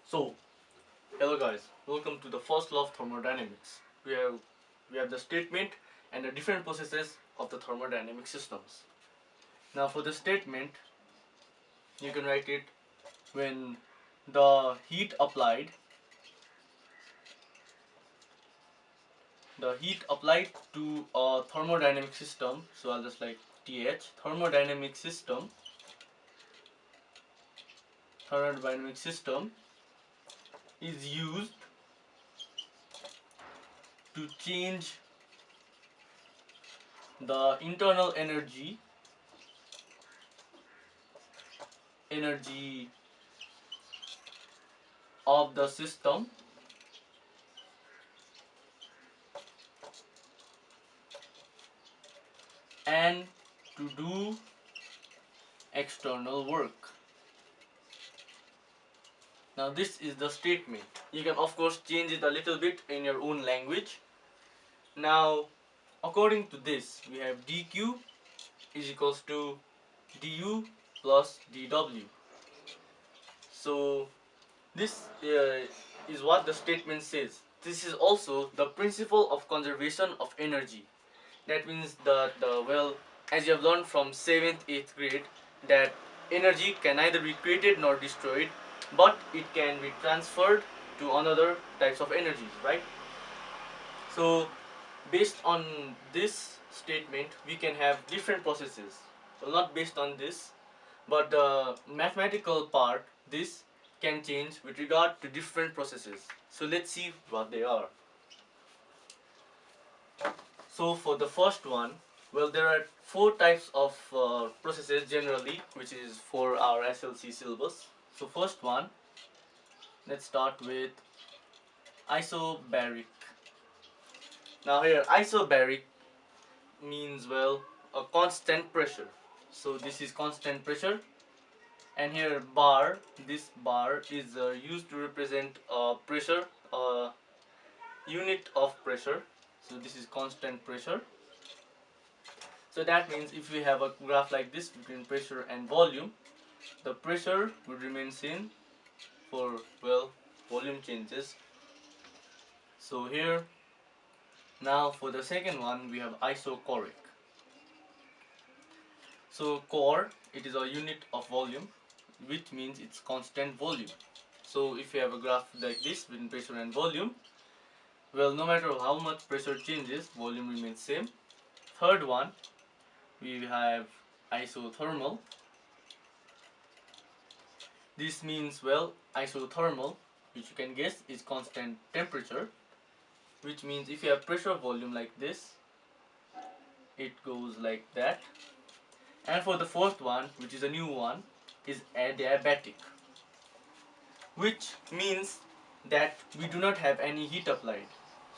So, hello guys, welcome to the first law of thermodynamics. We have the statement and the different processes of the thermodynamic systems. Now for the statement, you can write it when the heat applied to a thermodynamic system, so I'll just like TH thermodynamic system is used to change the internal energy of the system and to do external work. Now this is the statement. You can of course change it a little bit in your own language. Now according to this, we have dq is equals to du plus dw. So this is what the statement says. This is also the principle of conservation of energy. That means that as you have learned from 7th 8th grade, that energy can neither be created nor destroyed, but it can be transferred to another types of energies, right? So based on this statement, we can have different processes. Well, not based on this, but the mathematical part, this can change with regard to different processes. So let's see what they are. So for the first one, well, there are four types of processes generally, which is for our SLC syllabus. So first one, let's start with isobaric. Now here, isobaric means, well, a constant pressure. So this is constant pressure, and here this bar is used to represent pressure, unit of pressure. So this is constant pressure. So that means if we have a graph like this between pressure and volume, the pressure would remain same for, well, volume changes. So here, now for the second one, we have isochoric. So core, it is a unit of volume, which means it's constant volume. So if you have a graph like this between pressure and volume, well, no matter how much pressure changes, volume remains same. Third one, we have isothermal. This means, well, isothermal, which you can guess is constant temperature, which means if you have pressure volume like this, it goes like that. And for the fourth one, which is a new one, is adiabatic, which means that we do not have any heat applied.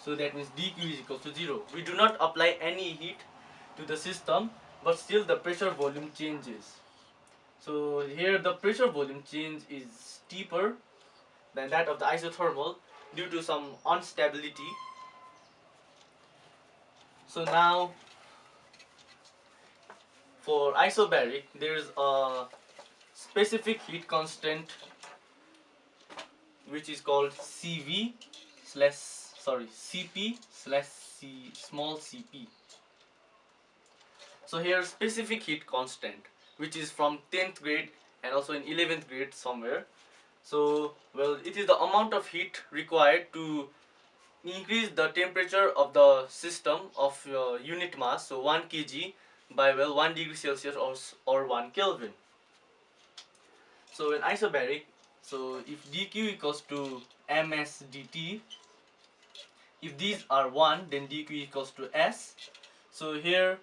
So that means dq is equal to 0. We do not apply any heat to the system, but still the pressure volume changes. So here the pressure volume change is steeper than that of the isothermal due to some instability. So now for isobaric, there is a specific heat constant which is called Cp slash C small cp. So here specific heat constant, which is from 10th grade and also in 11th grade somewhere. So, well, it is the amount of heat required to increase the temperature of the system of unit mass, so 1 kg by, well, 1 degree Celsius or 1 Kelvin. So in isobaric, so if dq equals to ms dt, if these are 1, then dq equals to s. So here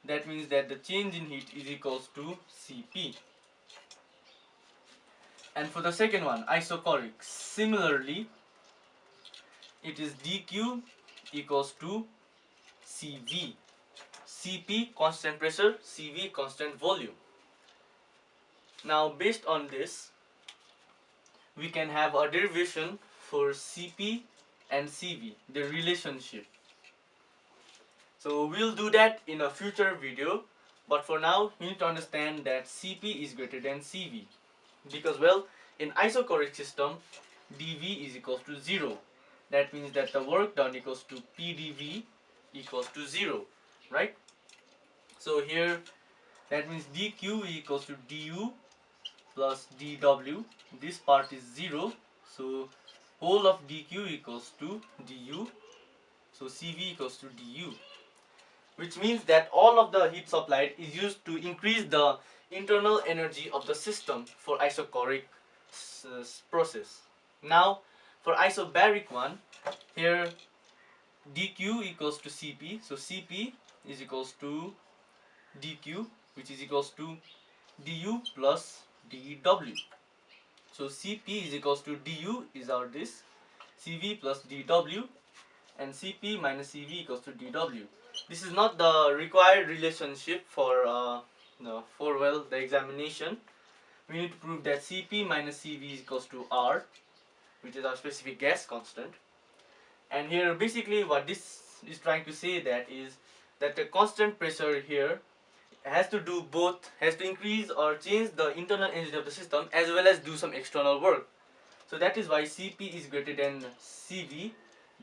that means that the change in heat is equals to Cp. And for the second one, isochoric, similarly, it is dq equals to Cv. Cp constant pressure, Cv constant volume. Now based on this, we can have a derivation for Cp and Cv, the relationship. So we'll do that in a future video, but for now you need to understand that Cp is greater than Cv, because, well, in isochoric system dV is equals to 0. That means that the work done equals to PdV equals to 0, right? So here that means dQ equals to du plus dW. This part is 0, so whole of dQ equals to du, so CV equals to du, which means that all of the heat supplied is used to increase the internal energy of the system for isochoric process. Now for isobaric one, here dQ equals to Cp, so Cp is equals to dQ, which is equals to du plus dW. So Cp is equals to du is our this, Cv plus dW, and Cp minus Cv equals to dW. This is not the required relationship for no, for the examination. We need to prove that Cp minus Cv is equals to R, which is our specific gas constant. And here basically what this is trying to say that is that the constant pressure here has to do both, has to increase or change the internal energy of the system as well as do some external work. So that is why Cp is greater than Cv,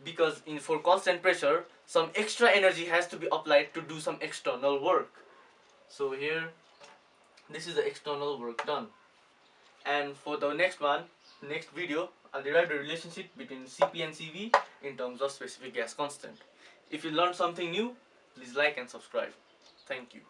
because for constant pressure some extra energy has to be applied to do some external work. So here this is the external work done. And for the next video, I'll derive the relationship between Cp and Cv in terms of specific gas constant. If you learned something new, please like and subscribe. Thank you.